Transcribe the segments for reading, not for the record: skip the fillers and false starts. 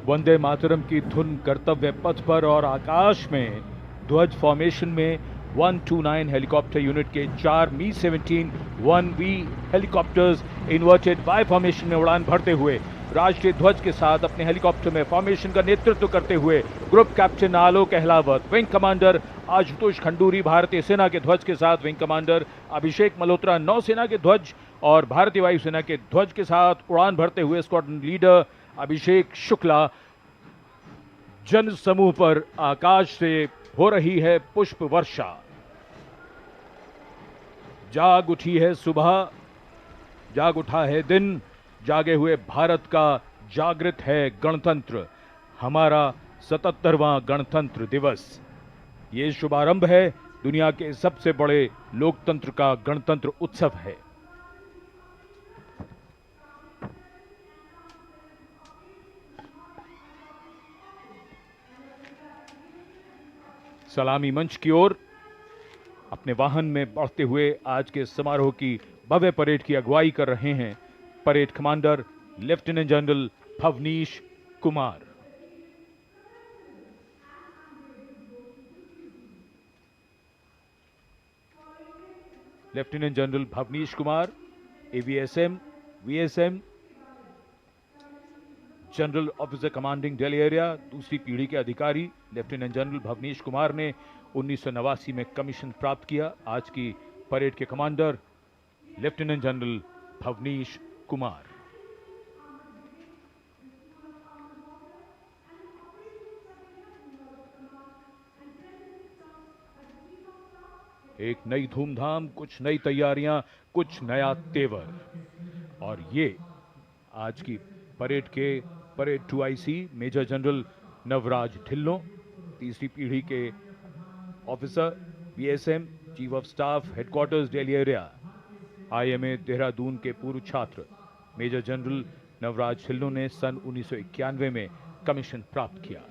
वंदे मातरम की धुन कर्तव्य पथ पर और आकाश में ध्वज फॉर्मेशन में 129 हेलीकॉप्टर यूनिट के 4 मी-17 1V helicopters inverted Y formation में उड़ान भरते हुए राष्ट्रीय ध्वज के साथ अपने हेलीकॉप्टर में फॉर्मेशन का नेतृत्व करते हुए ग्रुप कैप्टन आलोक अहलावत, विंग कमांडर आशुतोष खंडूरी भारतीय सेना के ध्वज के साथ, विंग कमांडर अभिषेक मल्होत्रा नौसेना के ध्वज और भारतीय वायुसेना के ध्वज के साथ उड़ान भरते हुए स्क्वाड्रन लीडर अभिषेक शुक्ला। जन समूह पर आकाश से हो रही है पुष्प वर्षा। जाग उठी है सुबह, जाग उठा है दिन, जागे हुए भारत का जागृत है गणतंत्र, हमारा 77वां गणतंत्र दिवस। ये शुभारंभ है दुनिया के सबसे बड़े लोकतंत्र का गणतंत्र उत्सव है। सलामी मंच की ओर अपने वाहन में बढ़ते हुए आज के समारोह की भव्य परेड की अगुवाई कर रहे हैं parade commander lieutenant general Bhavnish Kumar. Lieutenant general Bhavnish Kumar, AVSM, VSM, general officer commanding Delhi area, दूसरी पीढ़ी के अधिकारी लेफ्टिनेंट जनरल भवनीश कुमार ने 1989 में कमीशन प्राप्त किया। आज की परेड के commander lieutenant general Bhavnish Kumar. एक नई धूमधाम, कुछ नई तैयारियां, कुछ नया तेवर, और ये आज की परेड के parade 2IC major general Navraj Dhillon, तीसरी पीढ़ी के officer BSM, chief of staff headquarters Delhi area, IMA Dehradun के पूर्व छात्र मेजर जनरल नवराज ढिल्लों ने सन 1991 में कमीशन प्राप्त किया।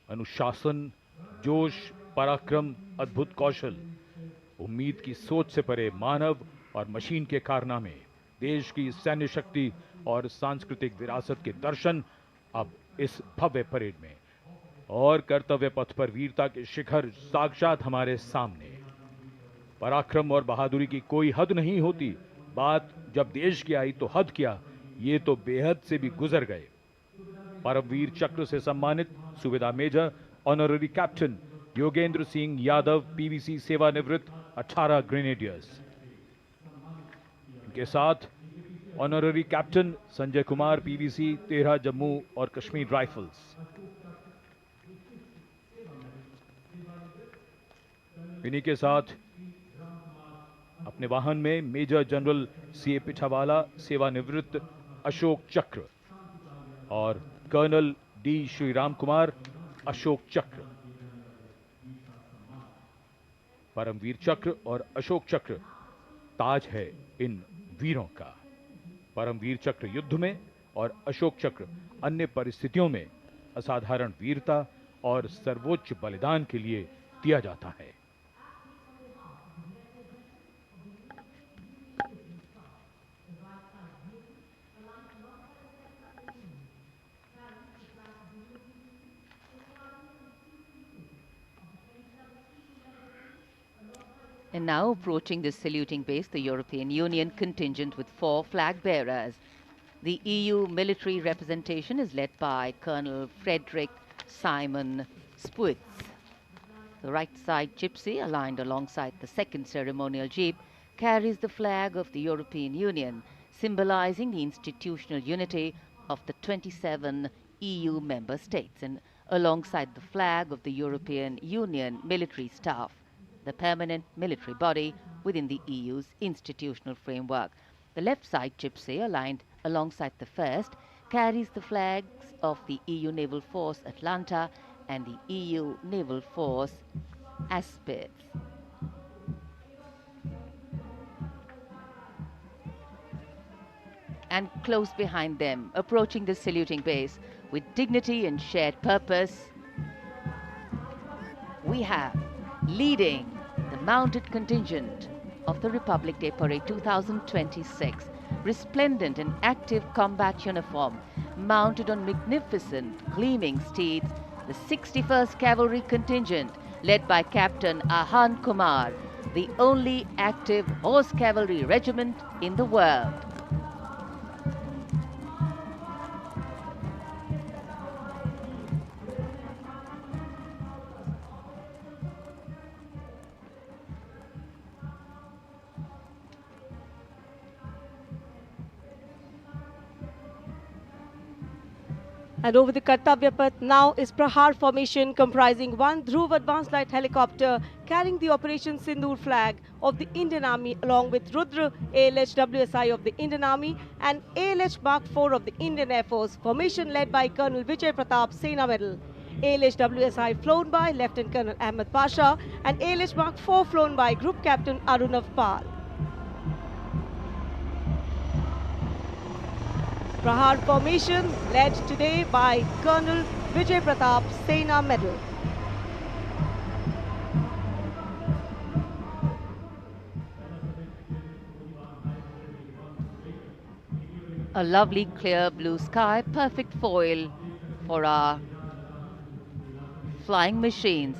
अनुशासन, जोश, पराक्रम, अद्भुत कौशल, उम्मीद की सोच से परे मानव और मशीन के कारनामे, देश की सैन्य शक्ति और सांस्कृतिक विरासत के दर्शन अब इस भव्य परेड में, और कर्तव्य पथ पर वीरता के शिखर साक्षात हमारे सामने। पराक्रम और बहादुरी की कोई हद नहीं होती, बात जब देश की आई तो हद क्या, ये तो बेहद से भी गुजर गए। परमवीर चक्र से सम्मानित Subedar major honorary captain Yogendra Singh Yadav, PVC सेवानिवृत्त, 18 ग्रेनेडियर्स। इनके साथ honorary captain Sanjay Kumar, PVC, 13 Jammu और कश्मीर राइफल्स। इन्हीं के साथ अपने वाहन में मेजर जनरल सीए पिठावाला, सेवानिवृत्त, अशोक चक्र, और कर्नल डी श्रीराम कुमार, अशोक चक्र। परमवीर चक्र और अशोक चक्र ताज है इन वीरों का। परमवीर चक्र युद्ध में और अशोक चक्र अन्य परिस्थितियों में असाधारण वीरता और सर्वोच्च बलिदान के लिए दिया जाता है। And now approaching the saluting base, the European Union contingent with 4 flag bearers. The EU military representation is led by Colonel Frederick Simon Spuitz. The right side gypsy, aligned alongside the second ceremonial jeep, carries the flag of the European Union, symbolizing the institutional unity of the 27 EU member states, and alongside the flag of the European Union military staff, the permanent military body within the EU's institutional framework. The left side gypsy, aligned alongside the first, carries the flags of the EU Naval Force Atlanta and the EU Naval Force Aspis. And close behind them, approaching the saluting base with dignity and shared purpose, we have leading the mounted contingent of the Republic Day Parade 2026, resplendent in active combat uniform, mounted on magnificent gleaming steeds, the 61st Cavalry Contingent, led by Captain Ahan Kumar, the only active horse cavalry regiment in the world. And over the Kartavya Path now is Prahar formation comprising one Dhruv advanced light helicopter carrying the Operation Sindoor flag of the Indian Army along with Rudra ALH WSI of the Indian Army and ALH Mark IV of the Indian Air Force. Formation led by Colonel Vijay Pratap Sena Medal. ALH WSI flown by Lieutenant Colonel Ahmed Pasha and ALH Mark IV flown by Group Captain Arunav Pal. Prahar formation led today by Colonel Vijay Pratap Sena Medal. A lovely clear blue sky, perfect foil for our flying machines.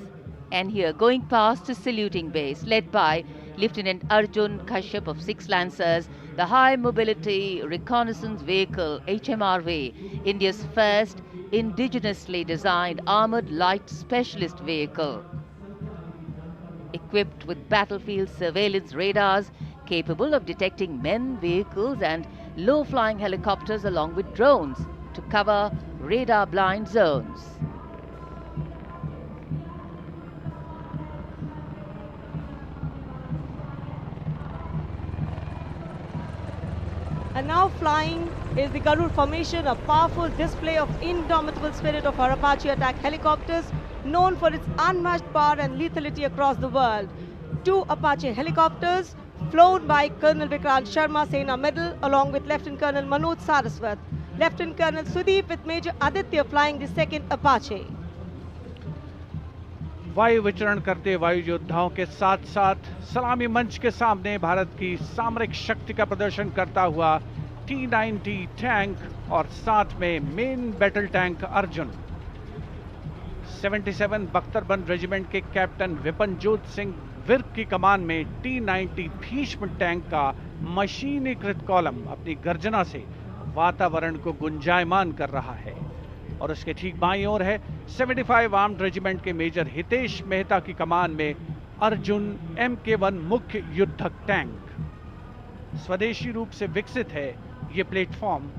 And here going past the saluting base led by Lieutenant Arjun Kashyap of 6 Lancers, the High Mobility Reconnaissance Vehicle HMRV, India's first indigenously designed armored light specialist vehicle. Equipped with battlefield surveillance radars capable of detecting men, vehicles and low-flying helicopters along with drones to cover radar-blind zones. And now flying is the Garud formation, a powerful display of indomitable spirit of our Apache attack helicopters, known for its unmatched power and lethality across the world. 2 Apache helicopters flown by Colonel Vikrant Sharma Sena Medal along with Lieutenant Colonel Manoj Saraswat. Lieutenant Colonel Sudeep with Major Aditya flying the 2nd Apache. वायु विचरण करते वायु योद्धाओं के साथ साथ सलामी मंच के सामने भारत की सामरिक शक्ति का प्रदर्शन करता हुआ T-90 टैंक और साथ में मेन बैटल टैंक अर्जुन। 77 बख्तरबंद रेजिमेंट के कैप्टन विपनजोत सिंह विर्क की कमान में T-90 भीष्म टैंक का मशीनीकृत कॉलम अपनी गर्जना से वातावरण को गुंजायमान कर रहा है। और उसके ठीक बाईं ओर है 75 आर्म्ड रेजिमेंट के मेजर हितेश मेहता की कमान में अर्जुन MK1 मुख्य युद्धक टैंक। स्वदेशी रूप से विकसित है ये प्लेटफॉर्म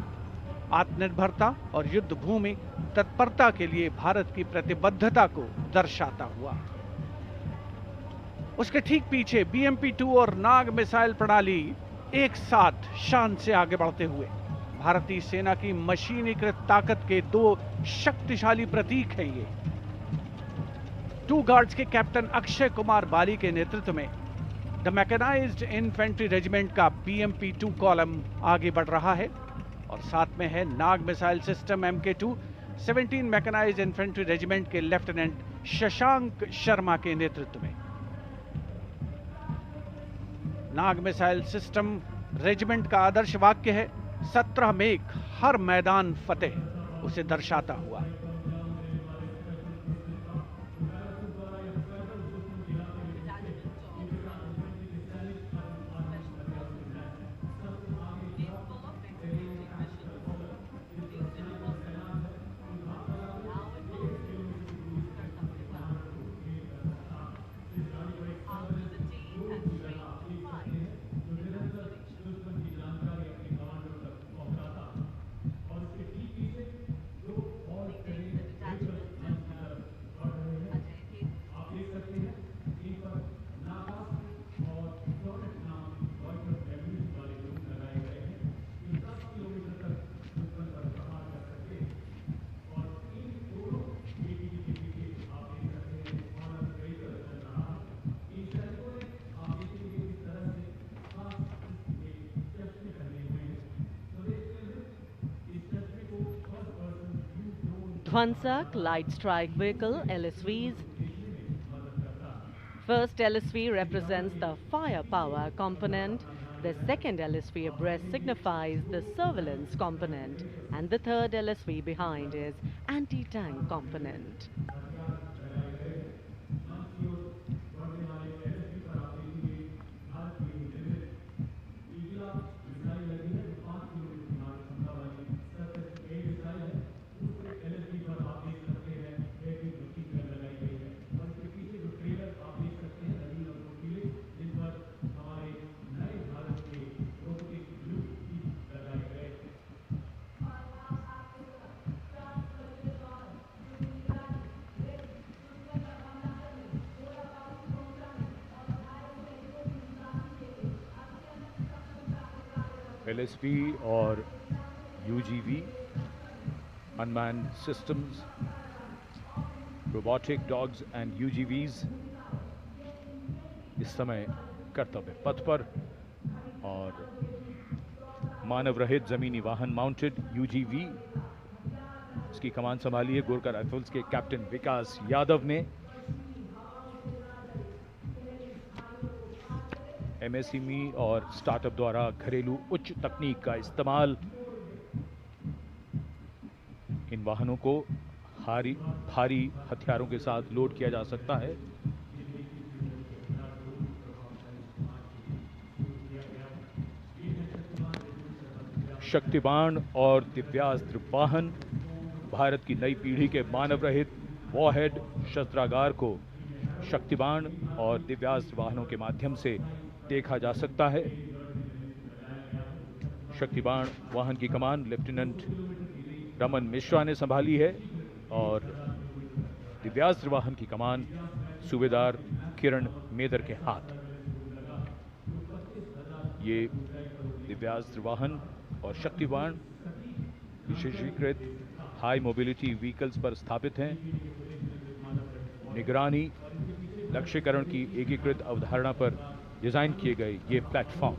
आत्मनिर्भरता और युद्ध भूमि तत्परता के लिए भारत की प्रतिबद्धता को दर्शाता हुआ। उसके ठीक पीछे BMP-2 और नाग मिसाइल प्रणाली एक साथ शान से आगे बढ़ते हुए भारतीय सेना की मशीनीकृत ताकत के 2 शक्तिशाली प्रतीक हैं ये। 2 गार्ड्स के कैप्टन अक्षय कुमार बाली के नेतृत्व में द मैकेनाइज्ड इन्फेंट्री रेजिमेंट का BMP-2 कॉलम आगे बढ़ रहा है और साथ में है Nag missile system MK2 17 mechanised infantry regiment के लेफ्टिनेंट शशांक शर्मा के नेतृत्व में। नाग मिसाइल सिस्टम रेजिमेंट का आदर्श वाक्य है 17 मेघ हर मैदान फतेह, उसे दर्शाता हुआ। Dwansak Light Strike Vehicle LSVs first LSV represents the firepower component, the second LSV abreast signifies the surveillance component, and the third LSV behind is anti-tank component. LSV और UGV, unmanned systems, robotic dogs and UGVs इस समय कर्तव्य पथ पर, और मानव रहित जमीनी वाहन माउंटेड UGV, इसकी कमान संभाली है गोरखा राइफल्स के कैप्टन विकास यादव ने। MSME और स्टार्टअप द्वारा घरेलू उच्च तकनीक का इस्तेमाल इन वाहनों को भारी हथियारों के साथ लोड किया जा सकता है। शक्तिबाण और दिव्यास्त्र वाहन, भारत की नई पीढ़ी के मानव रहित वॉरहेड शस्त्रागार को शक्तिबाण और दिव्यास्त्र वाहनों के माध्यम से देखा जा सकता है। शक्तिबाण वाहन की कमान लेफ्टिनेंट रमन मिश्रा ने संभाली है और दिव्यास्त्र वाहन की कमान सूबेदार किरण मेदर के हाथ। ये दिव्यास्त्र वाहन और शक्तिबाण विशेषीकृत हाई मोबिलिटी व्हीकल्स पर स्थापित हैं। निगरानी लक्ष्यकरण की एकीकृत अवधारणा पर डिजाइन किए गए ये platform.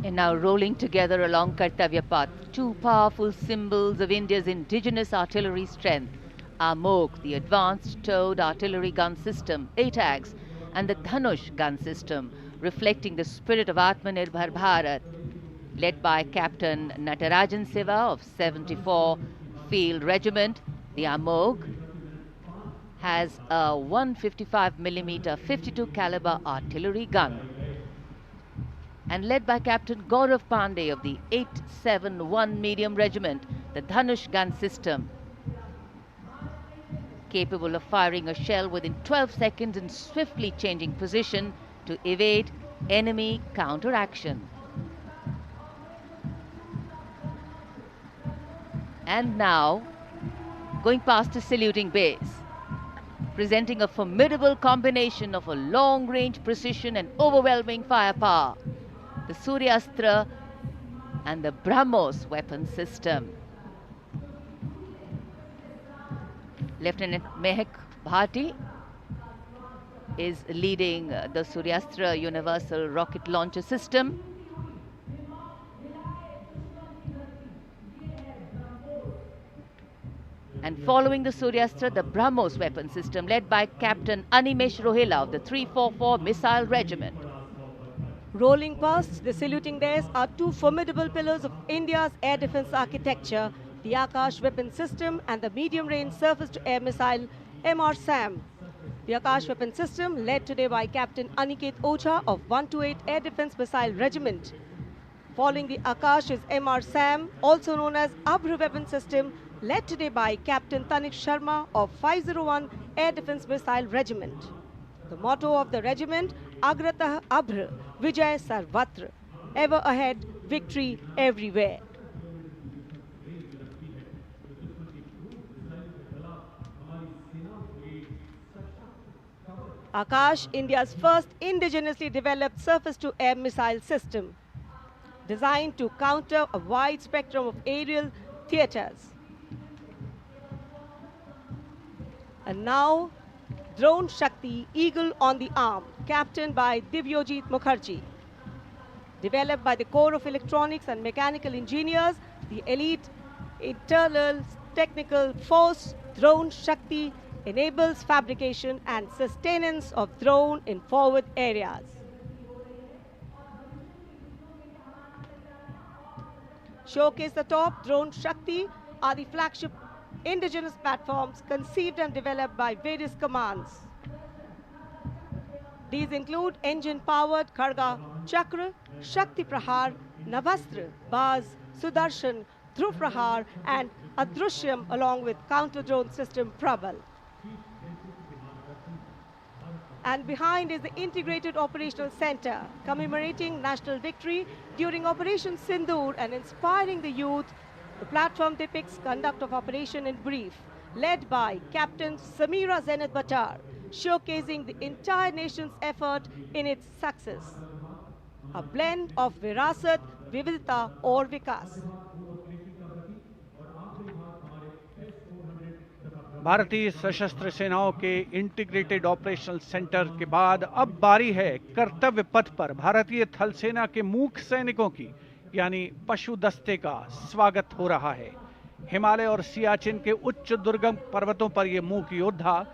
And now rolling together along Kartavya Path, two powerful symbols of India's indigenous artillery strength, AMOG, the Advanced Towed Artillery Gun System, ATAGS, and the Dhanush gun system, reflecting the spirit of Atmanirbhar Bharat, led by Captain Natarajan Siva of 74 Field Regiment. The AMOG has a 155mm 52 caliber artillery gun, and led by Captain Gaurav Pandey of the 871 Medium Regiment, the Dhanush gun system, capable of firing a shell within 12 seconds and swiftly changing position to evade enemy counteraction. And now, going past the saluting base, presenting a formidable combination of a long-range precision and overwhelming firepower, the Suryastra and the BrahMos weapon system. Lieutenant Mehak Bhati is leading the Suryastra Universal Rocket Launcher System. And following the Suryastra, the BrahMos weapon system, led by Captain Animesh Rohila of the 344 Missile Regiment. Rolling past the saluting days are two formidable pillars of India's air defense architecture, the Akash weapon system and the medium-range surface-to-air missile MR-SAM. The Akash weapon system, led today by Captain Aniket Ocha of 128 Air Defense Missile Regiment. Following the Akash is MR-SAM, also known as Abhr weapon system, led today by Captain Tanik Sharma of 501 Air Defense Missile Regiment. The motto of the regiment, Agratah Abhr, Vijay Sarvatra, ever ahead, victory everywhere. Akash, India's first indigenously developed surface-to-air missile system, designed to counter a wide spectrum of aerial theaters. And now, Drone Shakti Eagle on the arm, captained by Divyojit Mukherjee. Developed by the Corps of Electronics and Mechanical Engineers, the elite internal technical force Drone Shakti enables fabrication and sustenance of drone in forward areas. Showcase the top drone Shakti are the flagship indigenous platforms conceived and developed by various commands. These include engine-powered Kharga Chakra, Shakti Prahar, Navastra, Baz, Sudarshan, Dhruv Prahar and Adrushyam along with counter-drone system Prabal. And behind is the Integrated Operational Center, commemorating national victory during Operation Sindoor and inspiring the youth. The platform depicts conduct of operation in brief, led by Captain Samira Zenat Batar, showcasing the entire nation's effort in its success. A blend of Virasat, Vividta or Vikas. भारतीय सशस्त्र सेनाओं के integrated operational centre के बाद अब बारी है कर्तव्य पथ पर भारतीय थल सेना के मूक सैनिकों की, यानी पशु दस्ते का स्वागत हो रहा है। हिमालय और सियाचिन के उच्च दुर्गम पर्वतों पर ये मूक योद्धा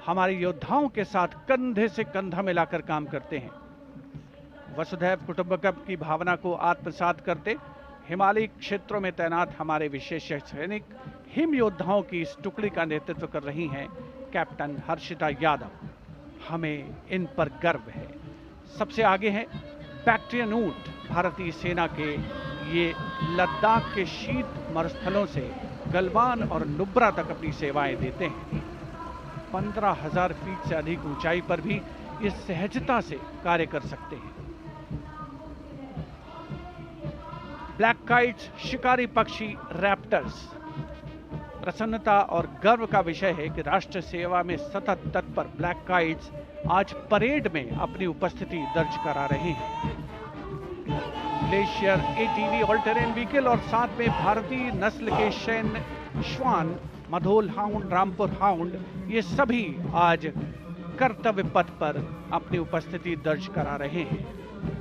हमारे योद्धाओं के साथ कंधे से कंधा मिलाकर काम करते हैं। वसुधैव कुटुंबकम की भावना को आत्मसात करते हिमालयी क्षेत्रों में तैनात हमारे विशेष सैनिक हिम योद्धाओं की इस टुकड़ी का नेतृत्व कर रही हैं कैप्टन हर्षिता यादव। हमें इन पर गर्व है। सबसे आगे हैं बैक्ट्रियन ऊंट, भारतीय सेना के ये लद्दाख के शीत मरुस्थलों से गलवान और नुब्रा तक अपनी सेवाएं देते हैं। 15,000 फीट से अधिक ऊंचाई पर भी ये सहजता से कार्य कर सकते हैं। ब्लैक काइट्स, शिकारी पक्षी रैप्टर्स। प्रसन्नता और गर्व का विषय है कि राष्ट्र सेवा में सतत तत्पर ब्लैक काइट्स आज परेड में अपनी उपस्थिति दर्ज करा रहे हैं। Glacier ATV all terrain vehicle और साथ में भारतीय नस्ल के सैन्य श्वान, मधोल हाउंड, रामपुर हाउंड, ये सभी आज कर्तव्य पथ पर अपनी उपस्थिति दर्ज करा रहे हैं।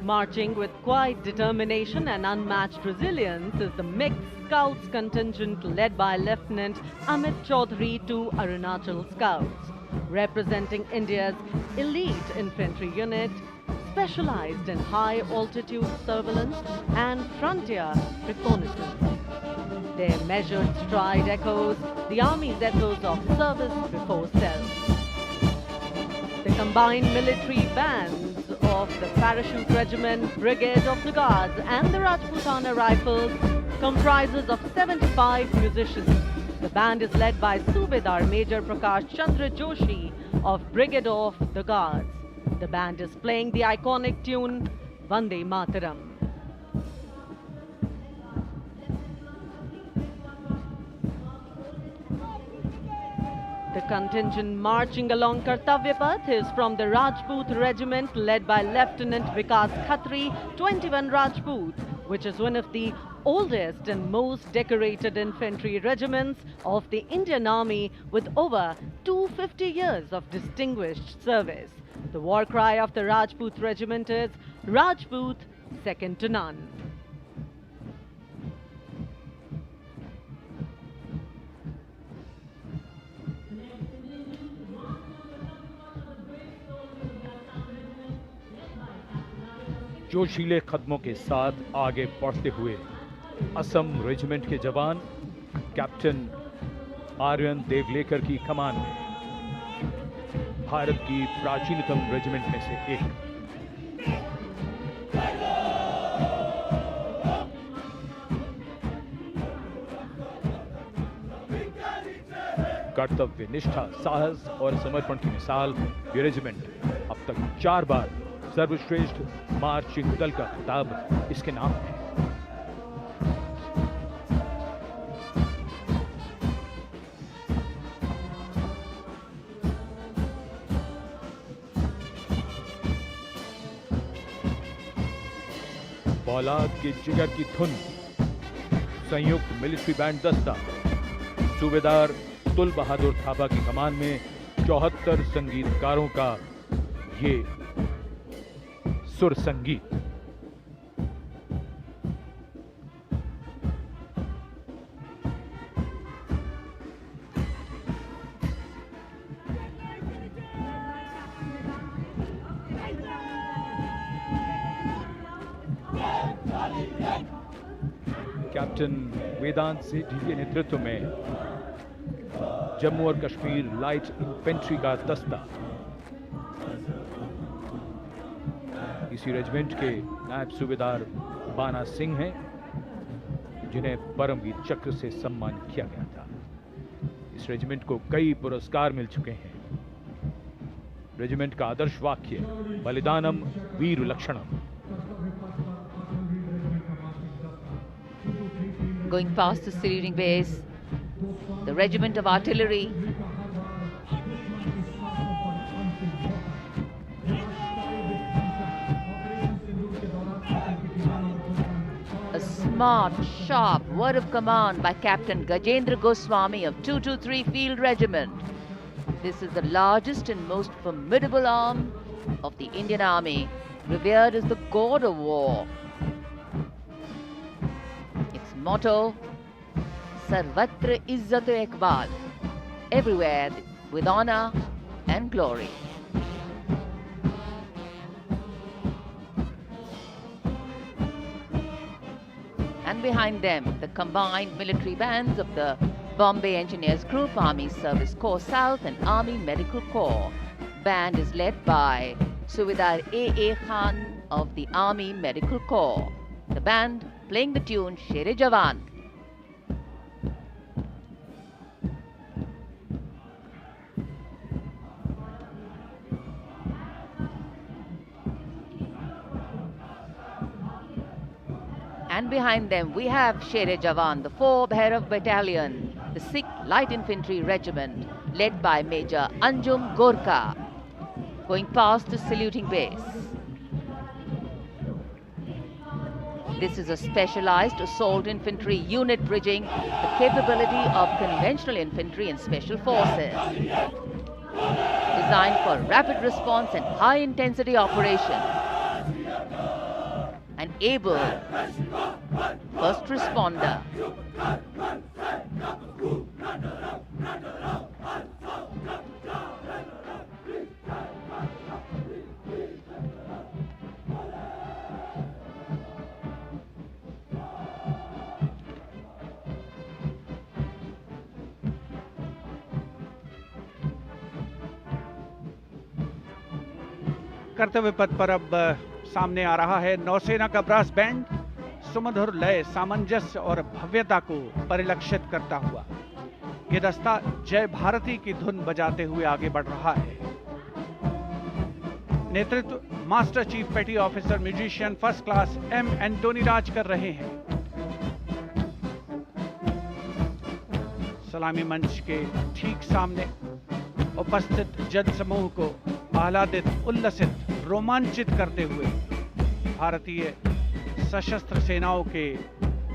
Marching with quiet determination and unmatched resilience is the mixed Scouts contingent led by Lieutenant Amit Chaudhary to Arunachal Scouts, representing India's elite infantry unit, specialized in high-altitude surveillance and frontier reconnaissance. Their measured stride echoes the Army's ethos of service before self. The combined military bands of the Parachute Regiment, Brigade of the Guards and the Rajputana Rifles comprises of 75 musicians. The band is led by Subedar Major Prakash Chandra Joshi of Brigade of the Guards. The band is playing the iconic tune Vande Mataram. The contingent marching along Kartavya Path is from the Rajput Regiment led by Lieutenant Vikas Khatri, 21 Rajput, which is one of the oldest and most decorated infantry regiments of the Indian Army with over 250 years of distinguished service. The war cry of the Rajput Regiment is Rajput second to none. जोशीले कदमों के साथ आगे बढ़ते हुए Assam regiment के जवान captain Aryan Devlekar की कमान में, भारत की प्राचीनतम रेजिमेंट में से एक। कर्तव्य निष्ठा, साहस और समर्पण की मिसाल ये रेजिमेंट अब तक 4 बार सर्वश्रेष्ठ मार्चिंग दल का खिताब इसके नाम है। फौलाद के जिगर की धुन, संयुक्त मिलिट्री बैंड दस्ता, सूबेदार तुल बहादुर थापा की कमान में 74 संगीतकारों का ये सुर संगीत। कैप्टन वेदांत सेठी के नेतृत्व में जम्मू और कश्मीर लाइट इन्फेंट्री का दस्ता इसी रेजिमेंट के नायब सूबेदार बाना सिंह हैं, जिन्हें परमवीर चक्र से सम्मानित किया गया था। इस रेजिमेंट को कई पुरस्कार मिल चुके हैं। रेजिमेंट का आदर्श वाक्य बलिदानम वीर लक्षणम। Going past the saluting base, the regiment of artillery. A smart, sharp word of command by Captain Gajendra Goswami of 223 Field Regiment. This is the largest and most formidable arm of the Indian Army, revered as the god of war. Its motto, Sarvatra Izzat Iqbal, everywhere with honor and glory. And behind them, the combined military bands of the Bombay Engineers Group, Army Service Corps South and Army Medical Corps. Band is led by Subedar A.A. Khan of the Army Medical Corps. The band playing the tune Sher-e Jawan. And behind them we have Sher-e Jawan, the 4 Bhairav Battalion, the 6th Light Infantry Regiment, led by Major Anjum Gorkha, going past the saluting base. This is a specialized assault infantry unit bridging the capability of conventional infantry and special forces. Designed for rapid response and high intensity operations. An able first responder. कर्तव्य पथ पर अब सामने आ रहा है नौसेना का brass band, सुमधुर लय, सामंजस्य और भव्यता को परिलक्षित करता हुआ ये दस्ता जय भारती की धुन बजाते हुए आगे बढ़ रहा है। नेतृत्व master chief petty officer musician first class M Antony Raj कर रहे हैं। सलामी मंच के ठीक सामने उपस्थित जन समूह को आह्लादित, उल्लसित, रोमांचित करते हुए भारतीय सशस्त्र सेनाओं के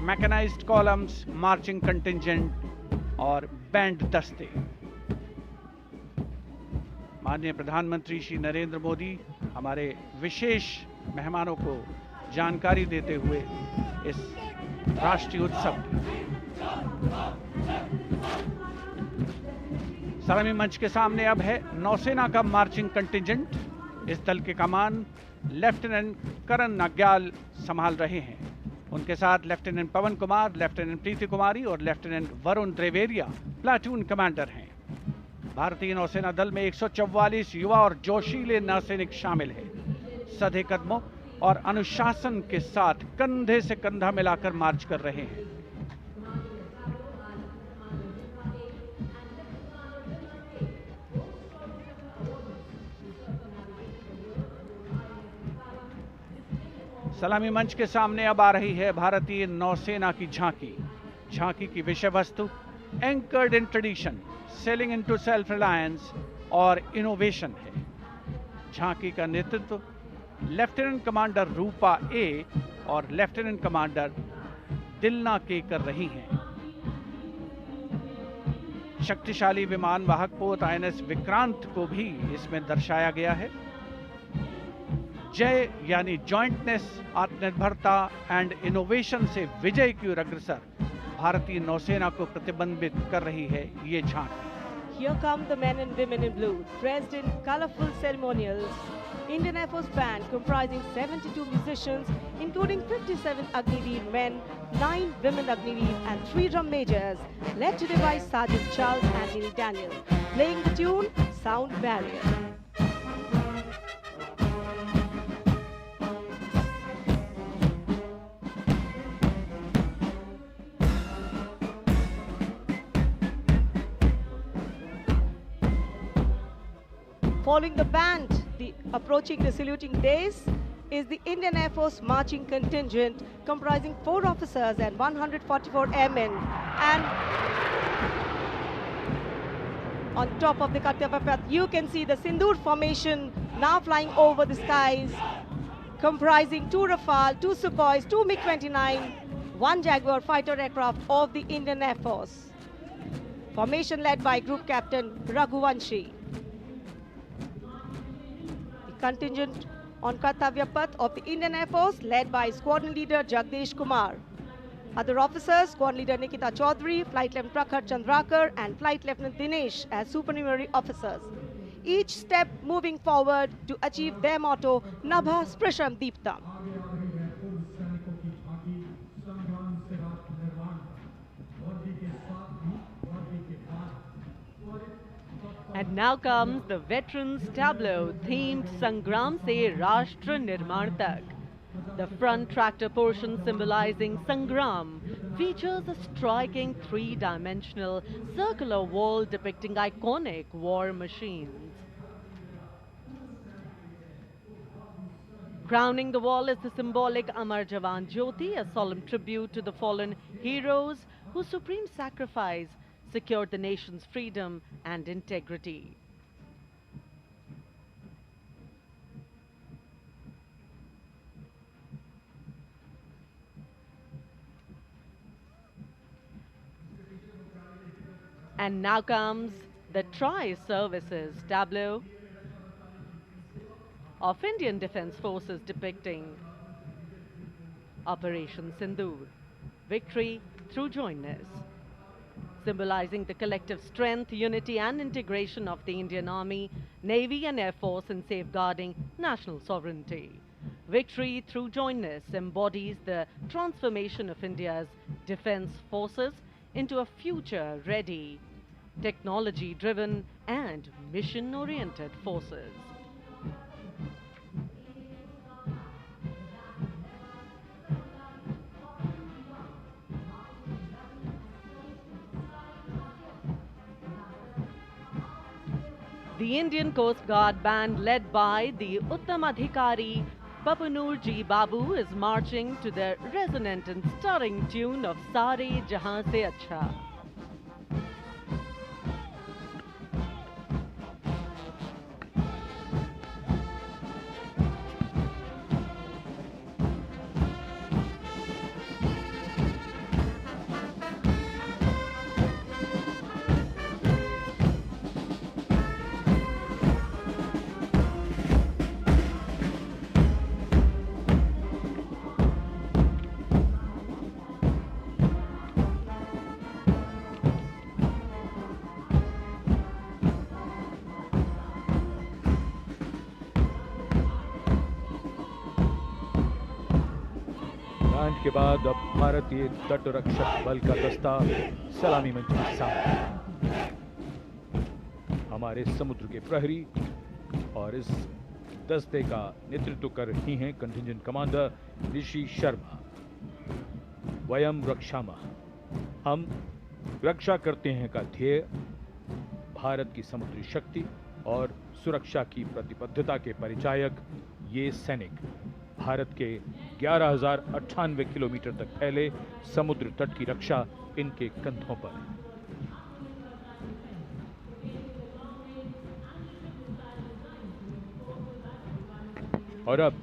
मैकेनाइज्ड कॉलम्स, मार्चिंग कंटिंजेंट और बैंड दस्ते। माननीय प्रधानमंत्री श्री नरेंद्र मोदी हमारे विशेष मेहमानों को जानकारी देते हुए इस राष्ट्रीय उत्सव की। सलामी मंच के सामने अब है नौसेना का मार्चिंग कंटिंजेंट। इस दल के कमान लेफ्टिनेंट करण नाग्याल संभाल रहे हैं। उनके साथ लेफ्टिनेंट पवन कुमार, लेफ्टिनेंट प्रीति कुमारी और लेफ्टिनेंट वरुण त्रिवेरिया प्लाटून कमांडर हैं। भारतीय नौसेना दल में 144 युवा और जोशीले नौसैनिक शामिल हैं। सधे कदमों और अनुशासन के साथ कंधे से कंधा मिलाकर मार्च कर रहे हैं। सलामी मंच के सामने अब आ रही है भारतीय नौसेना की झांकी। झांकी की विषय वस्तु anchored in tradition, sailing into self reliance और इनोवेशन है। झांकी का नेतृत्व लेफ्टिनेंट कमांडर रूपा ए और लेफ्टिनेंट कमांडर दिलना के कर रही हैं। शक्तिशाली विमान वाहक पोत INS विक्रांत को भी इसमें दर्शाया गया है। जय यानी जॉइंटनेस, आत्मनिर्भरता एंड इनोवेशन से विजय की ओर अग्रसर भारतीय नौसेना को प्रतिबिंबित कर रही है ये झांकी। Here come the men and women in blue, dressed in colorful ceremonials. Indian Air Force Band, comprising 72 musicians including 57 Agniveer men, 9 women Agniveer and 3 drum majors, led today by Sergeant Charles Anthony Daniel, playing the tune Sound Barrier. Following the band, approaching the saluting dais is the Indian Air Force marching contingent comprising 4 officers and 144 airmen. And on top of the Kartavya Path, you can see the Sindoor formation now flying over the skies, comprising 2 Rafale, 2 Sukhois, 2 MiG-29, 1 Jaguar fighter aircraft of the Indian Air Force. Formation led by Group Captain Raghuvanshi. Contingent on Kartavya Path of the Indian Air Force led by Squadron Leader Jagdish Kumar. Other officers, Squadron Leader Nikita Chaudhary, Flight Lieutenant Prakhar Chandrakar and Flight Lieutenant Dinesh as supernumerary officers. Each step moving forward to achieve their motto, Nabha Sprisham Deeptam. And now comes the Veterans Tableau themed Sangram Se Rashtra Nirman Tak. The front tractor portion symbolizing Sangram features a striking 3-dimensional circular wall depicting iconic war machines. Crowning the wall is the symbolic Amar Jawan Jyoti, a solemn tribute to the fallen heroes whose supreme sacrifice secured the nation's freedom and integrity. And now comes the Tri-Services tableau of Indian Defence Forces depicting Operation Sindoor, victory through jointness, symbolizing the collective strength, unity and integration of the Indian Army, Navy and Air Force in safeguarding national sovereignty. Victory through jointness embodies the transformation of India's defence forces into a future-ready, technology-driven and mission-oriented forces. The Indian Coast Guard band led by the Uttam Adhikari Papanur Ji Babu is marching to the resonant and stirring tune of Sare Jahan Se Acha. Band के बाद अब भारतीय तट रक्षक बल का दस्ता सलामी मंच के सामने। हमारे समुद्र के प्रहरी और इस दस्ते का नेतृत्व कर रही हैं कंटिंजेंट कमांडर ऋषि शर्मा। वयम रक्षामः, हम रक्षा करते हैं का ध्येय भारत की समुद्री शक्ति और सुरक्षा की प्रतिबद्धता के परिचायक ये सैनिक भारत के 11,098 किलोमीटर तक फैले समुद्र तट की रक्षा इनके कंधों पर। और अब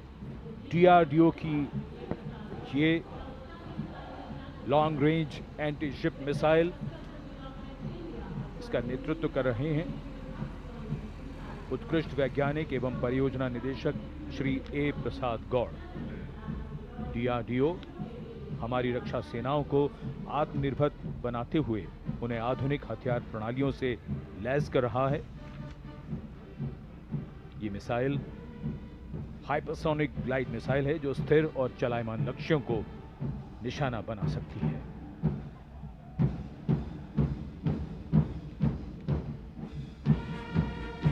DRDO की ये long range anti ship missile, इसका नेतृत्व कर रहे हैं उत्कृष्ट वैज्ञानिक एवं परियोजना निदेशक श्री ए प्रसाद गौड़। DRDO हमारी रक्षा सेनाओं को आत्मनिर्भर बनाते हुए उन्हें आधुनिक हथियार प्रणालियों से लैस कर रहा है। ये मिसाइल हाइपरसोनिक ग्लाइड मिसाइल है जो स्थिर और चलायमान लक्ष्यों को निशाना बना सकती है।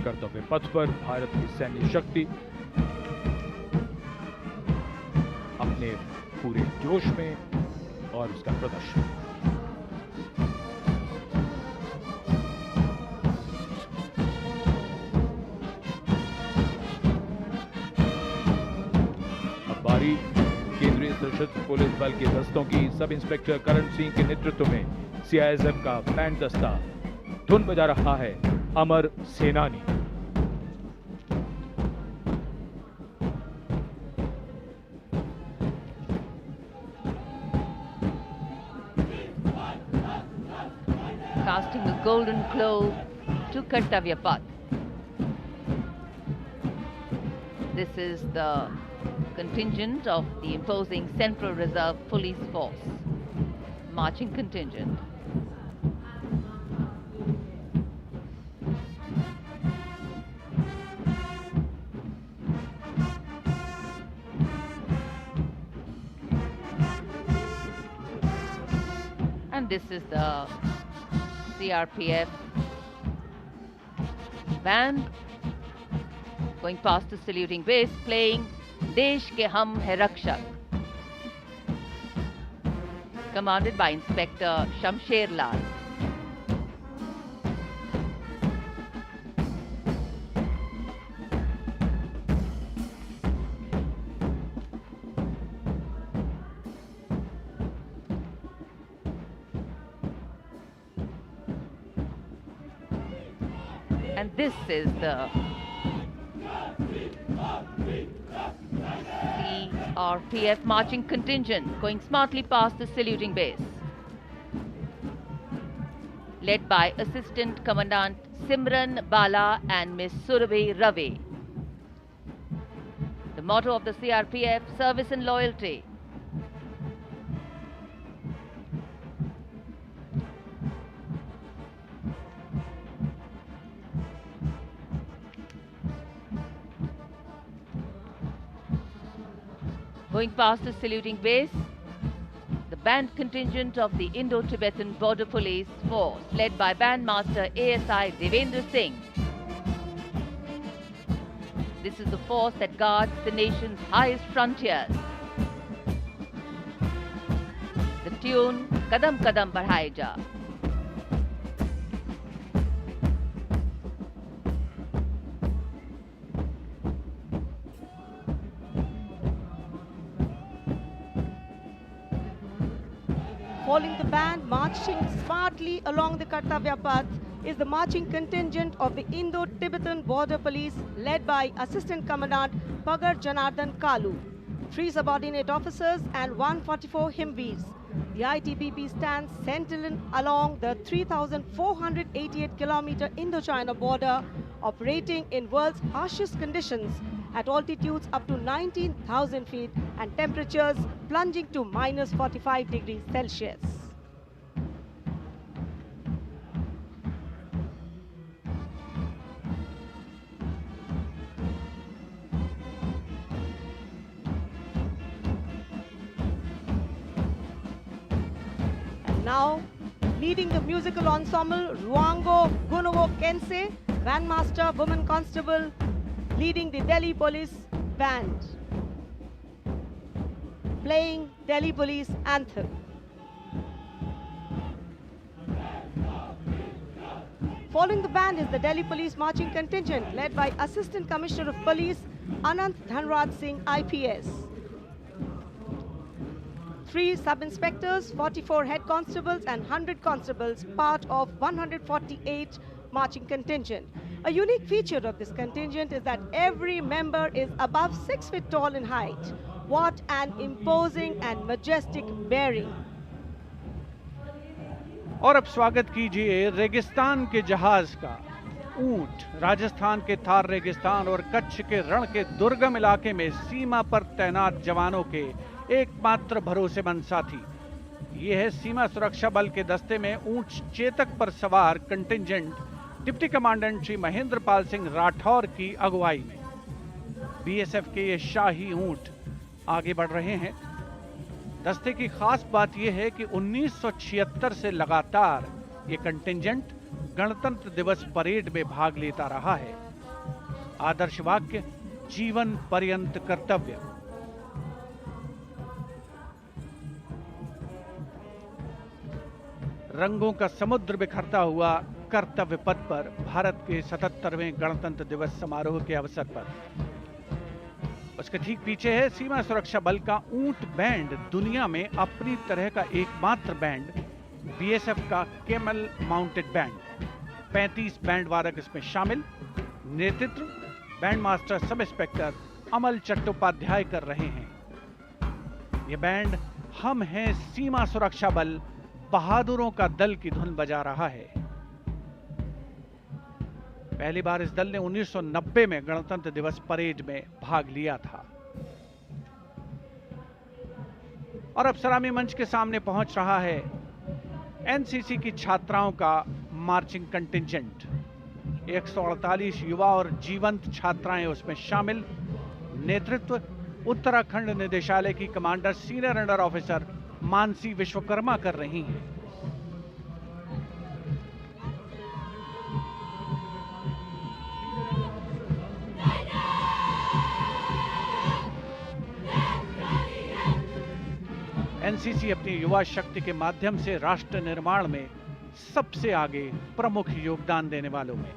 कर्तव्य पथ पर भारत की सैन्य शक्ति अपने पूरे जोश में और उसका प्रदर्शन। अब बारी केंद्रीय सशस्त्र पुलिस बल के दस्तों की। सब इंस्पेक्टर करण सिंह के नेतृत्व में सीआईएसएफ का बैंड दस्ता धुन बजा रहा है अमर सेनानी। Casting a golden globe to Kartavya Path. This is the contingent of the imposing Central Reserve Police Force, marching contingent. And this is the CRPF band going past the saluting base, playing Desh Ke Hum Hai Rakshak, commanded by Inspector Shamsher Lal. And this is the CRPF marching contingent going smartly past the saluting base, led by Assistant Commandant Simran Bala and Miss Surabhi Ravi. The motto of the CRPF, service and loyalty. Going past the saluting base, the band contingent of the Indo-Tibetan Border Police Force, led by Bandmaster ASI Devendra Singh. This is the force that guards the nation's highest frontiers. The tune, Kadam Kadam Badhaye Ja. Following the band, marching smartly along the Kartavya Path is the marching contingent of the Indo-Tibetan Border Police led by Assistant Commandant Pagar Janardhan Kalu, 3 subordinate officers and 144 Himveers. The ITBP stands sentinel along the 3,488-kilometer Indo-China border, operating in world's harshest conditions at altitudes up to 19,000 feet and temperatures plunging to minus 45 degrees Celsius. And now, leading the musical ensemble, Ruango Gunovo Kense, Bandmaster Woman Constable, leading the Delhi Police Band, playing Delhi Police Anthem. Following the band is the Delhi Police Marching Contingent led by Assistant Commissioner of Police Anant Dhanraj Singh IPS. 3 sub-inspectors, 44 head constables and 100 constables, part of 148 marching contingent. A unique feature of this contingent is that every member is above 6 feet tall in height. What an imposing and majestic bearing. और अब स्वागत कीजिए रेगिस्तान के जहाज का। ऊंट राजस्थान के थार रेगिस्तान और कच्छ के रण के दुर्गम इलाके में सीमा पर तैनात जवानों के एकमात्र भरोसेमंद साथी। ये है सीमा सुरक्षा बल के दस्ते में ऊंट चेतक पर सवार contingent deputy commandant Shri Mahendra Pal Singh Rathore की अगुवाई में। बीएसएफ के ये शाही ऊंट आगे बढ़ रहे हैं। दस्ते की खास बात यह है कि 1976 से लगातार ये कंटिंजेंट गणतंत्र दिवस परेड में भाग लेता रहा है। आदर्श वाक्य जीवन पर्यंत कर्तव्य। रंगों का समुद्र बिखरता हुआ कर्तव्य पथ पर भारत के 77वें गणतंत्र दिवस समारोह के अवसर पर। उसके ठीक पीछे है सीमा सुरक्षा बल का ऊंट बैंड, दुनिया में अपनी तरह का एकमात्र बैंड, बीएसएफ का कैमल माउंटेड बैंड। 35 बैंड वादक इसमें शामिल। नेतृत्व बैंड मास्टर सब इंस्पेक्टर अमल चट्टोपाध्याय कर रहे हैं। यह बैंड हम हैं सीमा सुरक्षा बल बहादुरों का दल की धुन बजा रहा है। पहली बार इस दल ने 1990 में गणतंत्र दिवस परेड में भाग लिया था और अब सलामी मंच के सामने पहुंच रहा है एनसीसी की छात्राओं का मार्चिंग कंटिंजेंट। 148 युवा और जीवंत छात्राएं उसमें शामिल। नेतृत्व उत्तराखंड निदेशालय की commander senior under officer Mansi Vishwakarma कर रही हैं। एनसीसी अपनी युवा शक्ति के माध्यम से राष्ट्र निर्माण में सबसे आगे प्रमुख योगदान देने वालों में।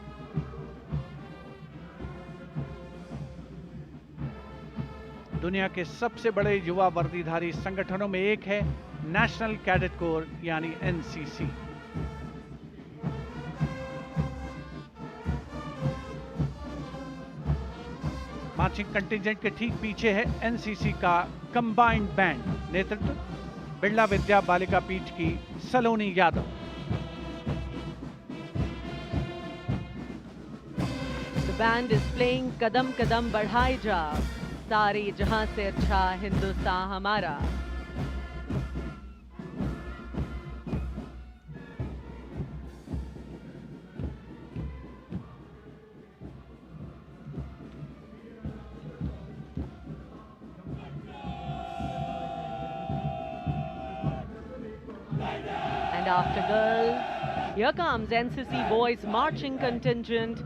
दुनिया के सबसे बड़े युवा वर्दीधारी संगठनों में एक है नेशनल कैडेट कोर यानी एनसीसी। मार्चिंग कंटिंजेंट के ठीक पीछे है एनसीसी का कंबाइंड बैंड। नेतृत्व बिरला विद्या बालिका पीठ की सलोनी Yadav. The band is playing कदम कदम बढ़ाए जा, सारे जहां से अच्छा हिंदुस्तान हमारा। And after girls, here comes NCC Boys Marching Contingent.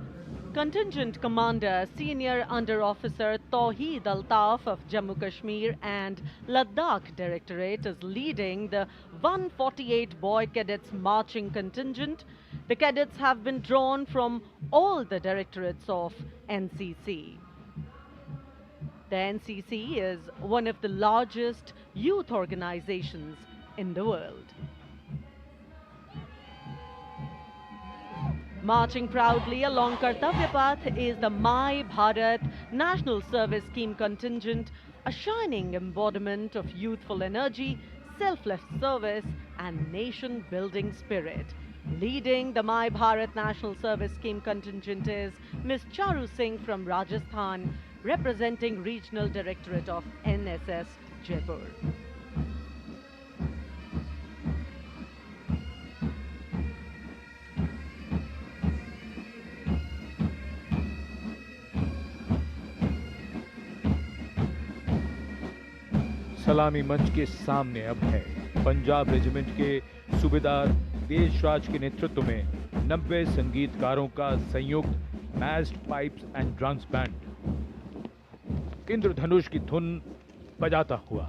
Contingent Commander Senior Under Officer Tawheed Altaf of Jammu Kashmir and Ladakh Directorate is leading the 148 boy cadets marching contingent. The cadets have been drawn from all the directorates of NCC. The NCC is one of the largest youth organizations in the world. Marching proudly along Kartavya Path is the My Bharat National Service Scheme contingent, a shining embodiment of youthful energy, selfless service and nation-building spirit. Leading the My Bharat National Service Scheme contingent is Ms. Charu Singh from Rajasthan, representing Regional Directorate of NSS Jaipur. सलामी मंच के सामने अब है Punjab regiment के सूबेदार देशराज के नेतृत्व में 90 संगीतकारों का संयुक्त massed pipes and drums band Indradhanush की धुन बजाता हुआ